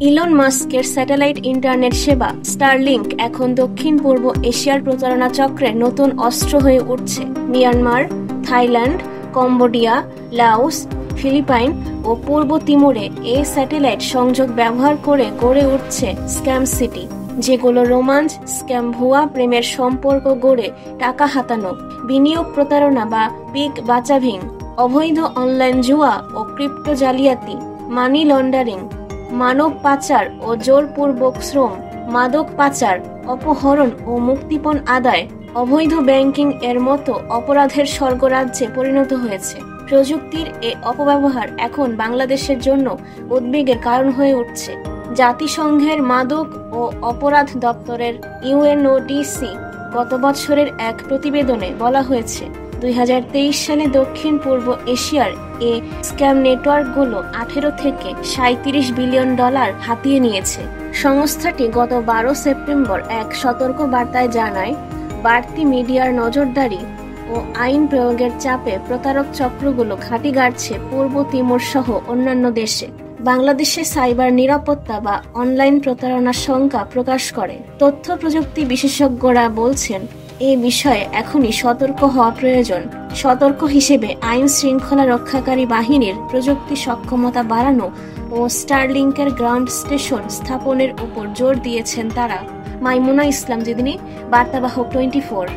Elon মাস্কের satellite internet সেবা Starlink এখন দক্ষিণ পূর্ব এশিয়ার প্রতারণা চক্রের নতুন অস্ত্র হয়ে উঠছে। Myanmar, Thailand, Cambodia, Laos, Philippine ও পূর্ব তিমুরে এই স্যাটেলাইট সংযোগ ব্যবহার করে গড়ে উঠছে স্ক্যাম সিটি, যেগুলো রোমাঞ্চ, স্ক্যাম, ভুয়া প্রেমের সম্পর্ক গড়ে টাকা হাতানো, বিনিয়োগ প্রতারণা বা বিগ বাচাভিং, অবৈধ অনলাইন জুয়া ও ক্রিপ্টো জালিয়াতি, মানি লন্ডারিং, মানব পাচার ও জোরপূর্বক শ্রম, মাদক পাচার, অপহরণ ও মুক্তিপণ আদায়, অবৈধ ব্যাংকিং এর মতো অপরাধের স্বর্গরাজ্যে পরিণত হয়েছে। প্রযুক্তির এ অপব্যবহার এখন বাংলাদেশের জন্য উদ্বেগের কারণ হয়ে উঠছে। জাতিসংঘের মাদক ও অপরাধ দপ্তরের ইউএনওডিসি গত বছরের এক প্রতিবেদনে বলা হয়েছে, 2023 সালে দক্ষিণ পূর্ব এশিয়ার এ স্ক্যাম নেটওয়ার্কগুলো 18 থেকে 37 বিলিয়ন ডলার হাতিয়ে নিয়েছে। সংস্থাটি গত 12 সেপ্টেম্বর এক সতর্ক বার্তায় জানায়, বাড়তি মিডিয়ার নজরদারি ও আইন প্রয়োগের চাপে প্রতারক চক্রগুলো ঘাঁটি গাড়ছে পূর্ব তিমুর সহ অন্যান্য দেশে। বাংলাদেশে সাইবার নিরাপত্তা বা অনলাইন প্রতারণার শঙ্কা প্রকাশ করে। তথ্য প্রযুক্তি বিশেষজ্ঞরা বলছেন, এই বিষয়ে এখনই সতর্ক হওয়া প্রয়োজন। সতর্ক হিসেবে আইন শৃঙ্খলা রক্ষাকারী বাহিনীর প্রযুক্তি সক্ষমতা বাড়ানো ও স্টারলিংকের গ্রাউন্ড স্টেশন স্থাপনের উপর জোর দিয়েছেন তারা। মাইমুনা ইসলাম, জিদিনী, বার্তাবাহক 24।